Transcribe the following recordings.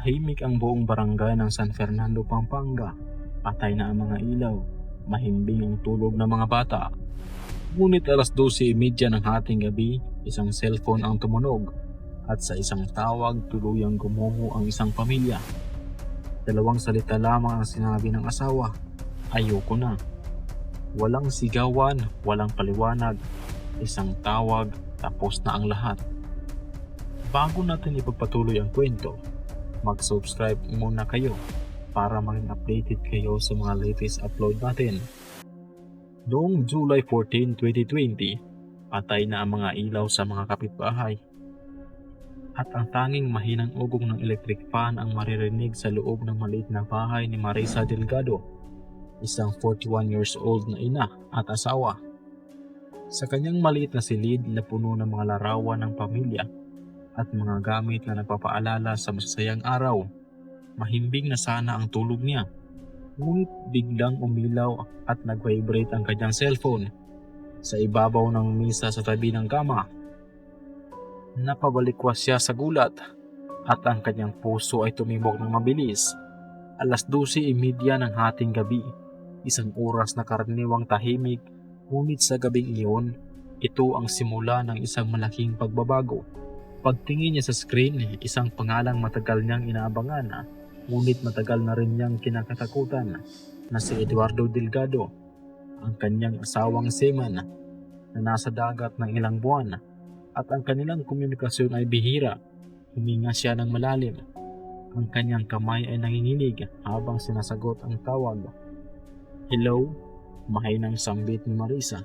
Tahimik ang buong barangay ng San Fernando, Pampanga. Patay na ang mga ilaw. Mahimbing ang tulog ng mga bata. Ngunit alas 12:30 ng hating gabi, isang cellphone ang tumunog. At sa isang tawag, tuluyang gumuho ang isang pamilya. Dalawang salita lamang ang sinabi ng asawa. Ayoko na. Walang sigawan, walang paliwanag. Isang tawag, tapos na ang lahat. Bago natin ipagpatuloy ang kwento, mag-subscribe muna kayo para maging updated kayo sa mga latest upload natin. Noong July 14, 2020, patay na ang mga ilaw sa mga kapitbahay. At ang tanging mahinang ugong ng electric fan ang maririnig sa loob ng maliit na bahay ni Marisa Delgado, isang 41 years old na ina at asawa. Sa kanyang maliit na silid na puno ng mga larawan ng pamilya at mga gamit na nagpapaalala sa masasayang araw, mahimbing na sana ang tulog niya. Ngunit biglang umilaw at nag-vibrate ang kanyang cellphone sa ibabaw ng mesa sa tabi ng kama. Napabalikwas siya sa gulat at ang kanyang puso ay tumibok ng mabilis. Alas 12:30 ng hating gabi, isang oras na karaniwang tahimik, ngunit sa gabing iyon, ito ang simula ng isang malaking pagbabago. Pagtingin niya sa screen, isang pangalang matagal niyang inaabangan, ngunit matagal na rin niyang kinakatakutan, na si Eduardo Delgado, ang kanyang asawang seaman na nasa dagat ng ilang buwan, at ang kanilang komunikasyon ay bihira. Huminga siya ng malalim. Ang kanyang kamay ay nanginginig habang sinasagot ang tawag. Hello? Mahinang sambit ni Marisa.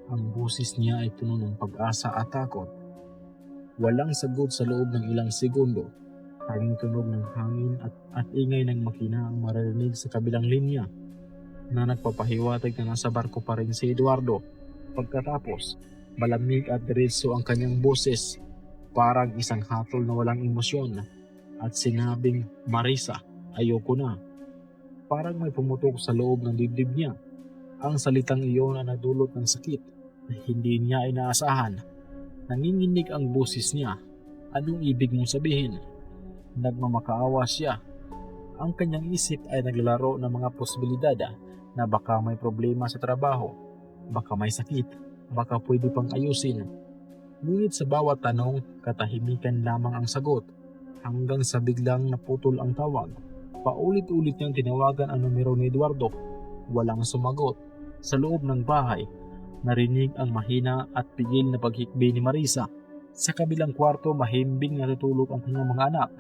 Ang boses niya ay puno ng pag-asa at takot. Walang sagot sa loob ng ilang segundo. Tanging tunog ng hangin at ingay ng makina ang maririnig sa kabilang linya, na nagpapahiwatig na nasa barko pa rin si Eduardo. Pagkatapos, malamig at diretso ang kanyang boses, parang isang hatol na walang emosyon, at sinabing, Marisa, ayoko na. Parang may pumutok sa loob ng dibdib niya. Ang salitang iyon ay nagdulot ng sakit na hindi niya inaasahan. Nanginginig ang boses niya. Anong ibig mong sabihin? Nagmamakaawa siya. Ang kanyang isip ay naglalaro ng mga posibilidad na baka may problema sa trabaho, baka may sakit, baka pwede pang ayusin. Ngunit sa bawat tanong, katahimikan lamang ang sagot, hanggang sa biglang naputol ang tawag. Paulit-ulit niyang tinawagan ang numero ni Eduardo. Walang sumagot. Sa loob ng bahay, narinig ang mahina at pigil na paghikbi ni Marisa. Sa kabilang kwarto, mahimbing natutulog ang kanyang mga anak.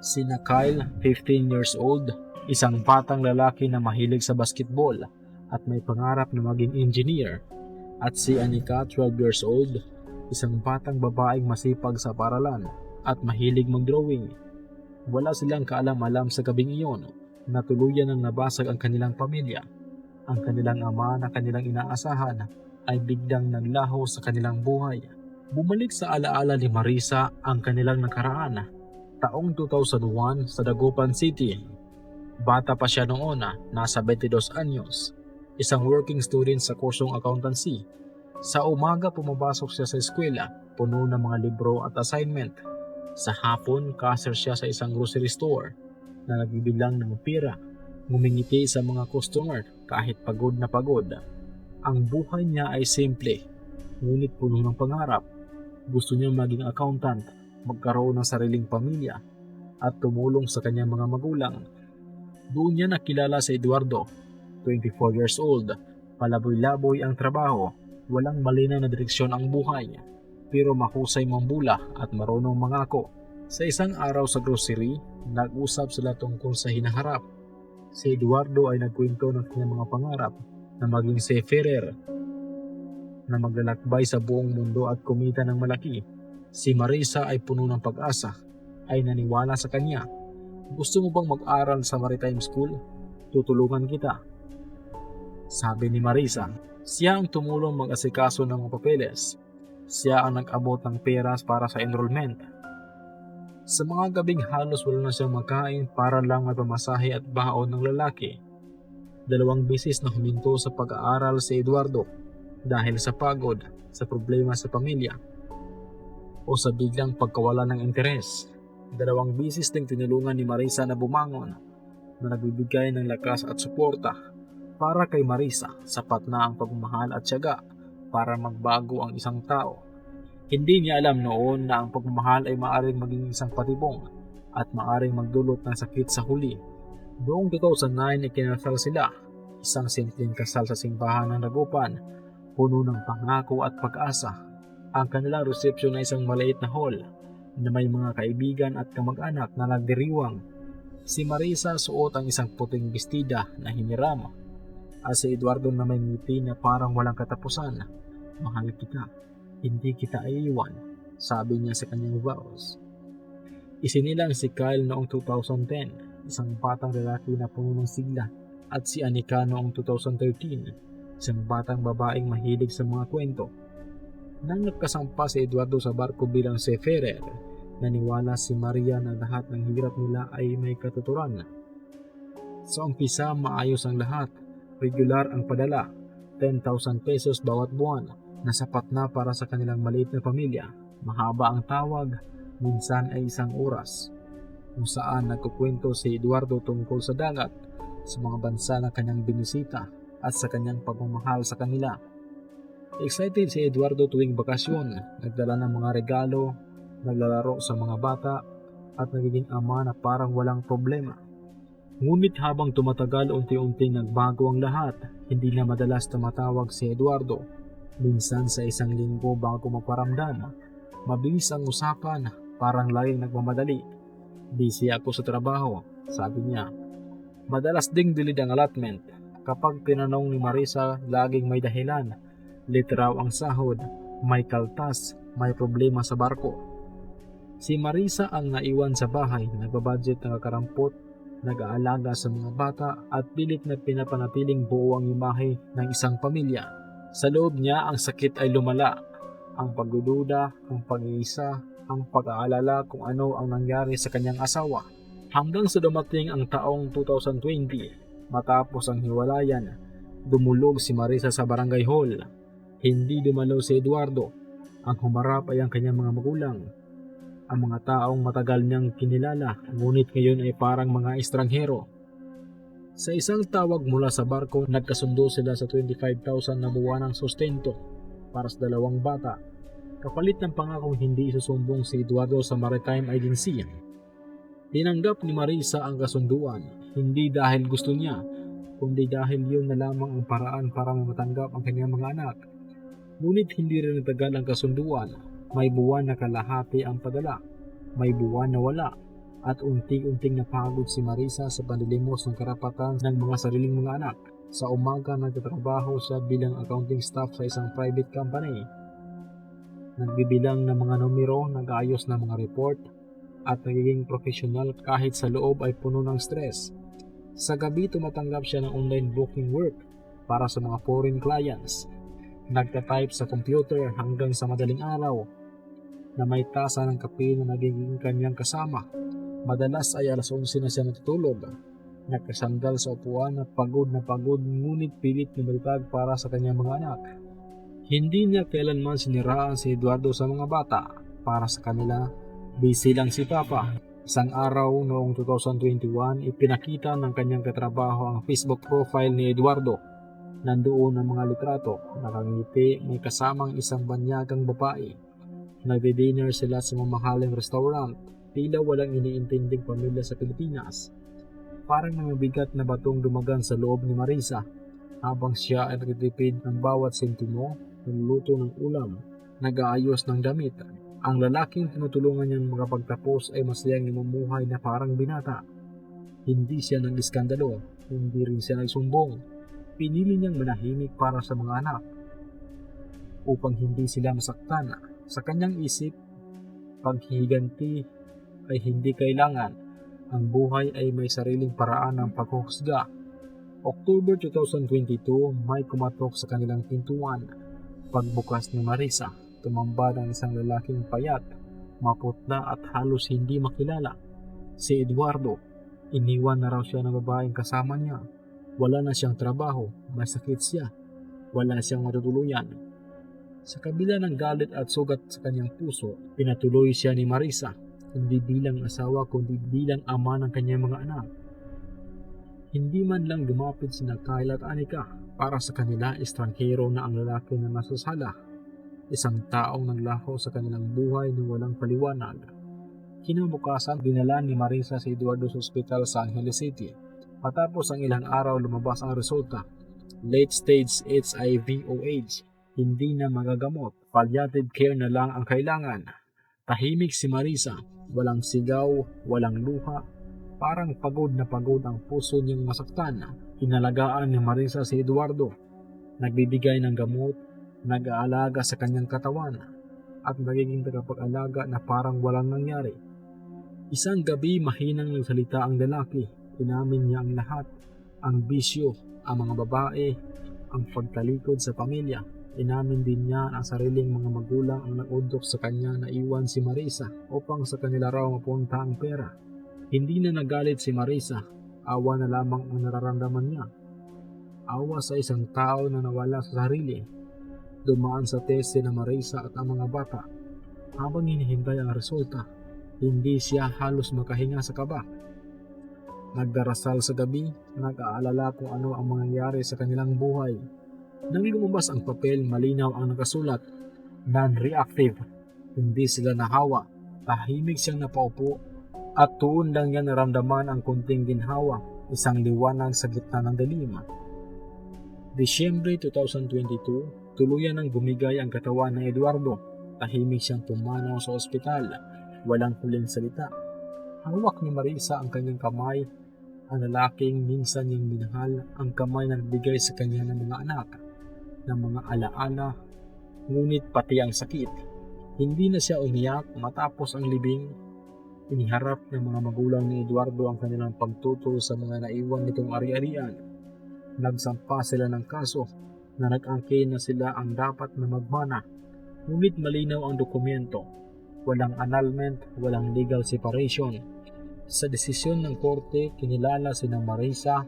Sina Kyle, 15 years old, isang batang lalaki na mahilig sa basketball at may pangarap na maging engineer. At si Anika, 12 years old, isang batang babaeng masipag sa paralan at mahilig mag-drawing. Wala silang kaalam-alam sa gabing iyon na tuluyan ang nabasag ang kanilang pamilya. Ang kanilang ama na kanilang inaasahan ay biglang naglaho sa kanilang buhay. Bumalik sa alaala ni Marisa ang kanilang nakaraan. Taong 2001 sa Dagupan City. Bata pa siya noon, nasa 22 anyos. Isang working student sa kursong accountancy. Sa umaga pumapasok siya sa eskwela, puno ng mga libro at assignment. Sa hapon, cashier siya sa isang grocery store na nagbibilang ng pera. Ngumingiti sa mga customer kahit pagod na pagod. Ang buhay niya ay simple, ngunit puno ng pangarap. Gusto niya maging accountant, magkaroon ng sariling pamilya, at tumulong sa kanyang mga magulang. Doon niya nakilala si Eduardo, 24 years old. Palaboy-laboy ang trabaho, walang malinaw na direksyon ang buhay, pero mahusay mambula at marunong mangako. Sa isang araw sa grocery, nag-usap sila tungkol sa hinaharap. Si Eduardo ay nagkwento ng kanyang mga pangarap na maging seafarer, na maglalakbay sa buong mundo at kumita ng malaki. Si Marisa ay puno ng pag-asa, ay naniwala sa kanya. Gusto mo bang mag-aral sa maritime school? Tutulungan kita, sabi ni Marisa. Siya ang tumulong mag-asikaso ng mga papeles. Siya ang nag-abot ng peras para sa enrollment. Sa mga gabing halos wala na siyang makain para lang may pamasahe at baon ng lalaki. 2 beses na huminto sa pag-aaral si Eduardo dahil sa pagod, sa problema sa pamilya, o sa biglang pagkawala ng interes. 2 bisis ding tinulungan ni Marisa na bumangon na nagbibigay ng lakas at suporta. Para kay Marisa, sapat na ang pagmamahal at tiyaga para magbago ang isang tao. Hindi niya alam noon na ang pagmamahal ay maaaring maging isang patibong at maaaring magdulot ng sakit sa huli. Noong 2009 ikinasal sila, isang simpleng kasal sa simbahan ng Dagupan, puno ng pangako at pag-asa. Ang kanilang resepsyon ay isang maliit na hall na may mga kaibigan at kamag-anak na nagdiriwang. Si Marisa suot ang isang puting bestida na hiniram at si Eduardo na may ngiti na parang walang katapusan. Mahal kita, hindi kita iiwan, sabi niya sa kanyang vows. Isinilang si Kyle noong 2010, isang batang lalaki na puno ng sigla, at si Anika noong 2013, isang batang babaeng mahilig sa mga kwento. Nang nagkasampa si Eduardo sa barko bilang seafarer, naniwala si Maria na lahat ng hirap nila ay may katuturan. Sa umpisa, maayos ang lahat. Regular ang padala, 10,000 pesos bawat buwan, na sapat na para sa kanilang maliit na pamilya. Mahaba ang tawag, minsan ay 1 oras, kung saan nagkukwento si Eduardo tungkol sa dagat, sa mga bansa na kanyang binisita, at sa kanyang pagmamahal sa kanila. Excited si Eduardo tuwing bakasyon, nagdala ng mga regalo, naglalaro sa mga bata, at nagiging ama na parang walang problema. Ngunit habang tumatagal, unti-unting nagbago ang lahat. Hindi na madalas tumatawag si Eduardo, minsan sa 1 linggo bago magparamdam. Mabilis ang usapan, parang laging nagmamadali. Busy ako sa trabaho, sabi niya. Madalas ding dilid ang allotment. Kapag tinanong ni Marisa, laging may dahilan. Late raw ang sahod, may kaltas, may problema sa barko. Si Marisa ang naiwan sa bahay, nagbabudget ng kakarampot, nag-aalaga sa mga bata at pilit na pinapanatiling buo ang imahe ng isang pamilya. Sa loob niya, ang sakit ay lumala. Ang pagdududa, ang pag-iisa, ang pag-aalala kung ano ang nangyari sa kanyang asawa. Hanggang sa dumating ang taong 2020, matapos ang hiwalayan, dumulog si Marisa sa barangay hall. Hindi dumalo si Eduardo. Ang humarap ay ang kanyang mga magulang. Ang mga taong matagal niyang kinilala, ngunit ngayon ay parang mga estranghero. Sa isang tawag mula sa barko, nagkasundo sila sa 25,000 na buwanang sustento para sa 2 bata, kapalit ng pangakong hindi isusumbong si Eduardo sa Maritime Agency. Tinanggap ni Marisa ang kasunduan, hindi dahil gusto niya, kundi dahil yun na lamang ang paraan para matanggap ang kanyang mga anak. Ngunit hindi rin natagal ang kasunduan. May buwan na kalahati ang padala, may buwan na wala, at unti-unting napagod si Marisa sa panlilimos ng karapatan ng mga sariling mga anak. Sa umaga, nagtatrabaho siya bilang accounting staff sa isang private company. Nagbibilang ng mga numero, nag-aayos ng mga report, at nagiging professional kahit sa loob ay puno ng stress. Sa gabi, tumatanggap siya ng online booking work para sa mga foreign clients. Nagtatype sa computer hanggang sa madaling araw, na may tasa ng kape na nagiging kanyang kasama. Madalas ay alas 11 na siya natutulog. Nagkasandal sa upuan na pagod ngunit pilit lumilipad para sa kanyang mga anak. Hindi niya kailanman siniraan si Eduardo sa mga bata. Para sa kanila, busy lang si Papa. Isang araw noong 2021, ipinakita ng kanyang katrabaho ang Facebook profile ni Eduardo. Nandoon ang mga litrato, nakangiti, may kasamang isang banyagang babae. Nagdi-dinner sila sa mamahaling restaurant, tila walang iniintinding pamilya sa Pilipinas. Parang may mabigat na batong dumagan sa loob ni Marisa, habang siya ay nagtitipid ng bawat sentimo, nagluluto ng ulam, nag-aayos ng damit. Ang lalaking tinutulungan niyang makapagtapos ay masayang namumuhay na parang binata. Hindi siya nag-iskandalo, hindi rin siya nagsumbong. Pinili niyang manahimik para sa mga anak, upang hindi sila masaktan. Sa kanyang isip, paghihiganti ay hindi kailangan. Ang buhay ay may sariling paraan ng paghuhusga. October 2022, may kumatok sa kanilang pintuan. Pagbukas ni Marisa, tumambad ang isang lalaking payat, maputla at halos hindi makilala. Si Eduardo. Iniwan na raw siya ng babaeng kasama niya. Wala na siyang trabaho, may sakit siya. Wala siyang matutuluyan. Sa kabila ng galit at sugat sa kanyang puso, pinatuloy siya ni Marisa. hindi bilang asawa kundi bilang ama ng kanyang mga anak. Hindi man lang lumapit sina Kyle at Anika. Para sa kanila, estranghero na ang lalaki na nasasala, isang taong naglako sa kanilang buhay na walang paliwanag. Kinabukasan, dinala ni Marisa si Eduardo sa ospital sa Angeles City. Matapos ang ilang araw, lumabas ang resulta. Late stage HIV o AIDS, hindi na magagamot. Palliative care na lang ang kailangan. Tahimik si Marisa, walang sigaw, walang luha. Parang pagod na pagod ang puso niyang masaktan. Inalagaan ni Marisa si Eduardo. Nagbibigay ng gamot, nag-aalaga sa kanyang katawan, at nagiging tagapag-alaga na parang walang nangyari. Isang gabi, mahinang nagsalita ang lalaki. Inamin niya ang lahat. Ang bisyo, ang mga babae, ang pagtalikod sa pamilya. Inamin din niya ang sariling mga magulang ang nag-udyok sa kanya na iwan si Marisa upang sa kanila raw mapunta ang pera. Hindi na nagalit si Marisa. Awa na lamang ang nararamdaman niya. Awa sa isang tao na nawala sa sarili. Dumaan sa test na Marisa at ang mga bata. Habang hinihintay ang resulta, hindi siya halos makahinga sa kaba. Nagdarasal sa gabi, nag-aalala kung ano ang mangyayari sa kanilang buhay. Nang lumabas ang papel, malinaw ang nakasulat, non-reactive. Hindi sila nahawa. Tahimik siyang napaupo at tuon lang niya naramdaman ang kunting ginhawa, isang liwanag sa gitna ng dilim. Disyembre 2022, tuluyan nang bumigay ang katawan ng Eduardo. Tahimik siyang pumanaw sa ospital, walang huling salita. Hawak ni Marisa ang kanyang kamay, ang lalaking minsan niyang minahal, ang kamay na nagbigay sa kanya ng mga anak, ng mga alaala, ngunit pati ang sakit. Hindi na siya umiyak matapos ang libing. Iniharap ng mga magulang ni Eduardo ang kanilang pagtutol sa mga naiwan nitong ari-arian. Nagsampa sila ng kaso na nag-angkin na sila ang dapat na magmana. Ngunit malinaw ang dokumento. Walang annulment, walang legal separation. Sa desisyon ng korte, kinilala sina Marisa,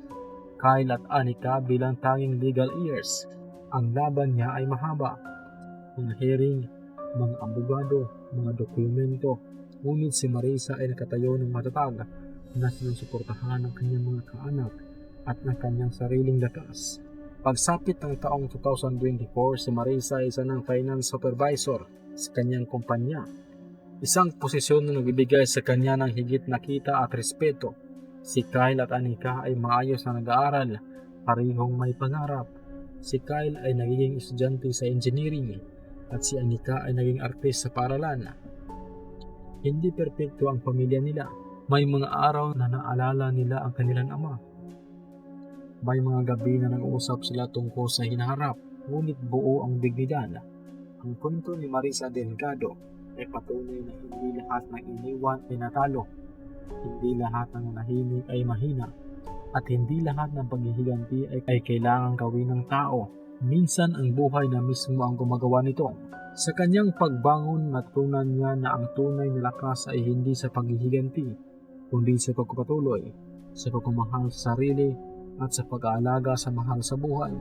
Kyle at Anika bilang tanging legal heirs. Ang laban niya ay mahaba. Mga hearing, mga abogado, mga dokumento. Ngunit si Marisa ay nakatayo ng matatag na sinusuportahan ng kanyang mga kaanak at ng kanyang sariling lakas. Pagsapit ng taong 2024, si Marisa ay isa ng finance supervisor sa kanyang kumpanya. Isang posisyon na nagbibigay sa kanya ng higit na kita at respeto. Si Kyle at Anika ay maayos na nag-aaral, parehong may pangarap. Si Kyle ay nagiging estudyante sa engineering at si Anika ay naging artist sa paaralan. Hindi perpekto ang pamilya nila. May mga araw na naalala nila ang kanilang ama. May mga gabi na nag-uusap sila tungkol sa hinaharap, ngunit buo ang dignidad. Ang kwento ni Marisa Delgado ay patunay na hindi lahat ng iniwan ay natalo. Hindi lahat ng nahimik ay mahina. At hindi lahat ng paghihiganti ay kailangang gawin ng tao. Minsan ang buhay na mismo ang gumagawa nito. Sa kanyang pagbangon, natunan niya na ang tunay na lakas ay hindi sa paghihiganti, kundi sa pagpapatuloy, sa pagmamahal sa sarili at sa pag-aalaga sa mahal sa buhay.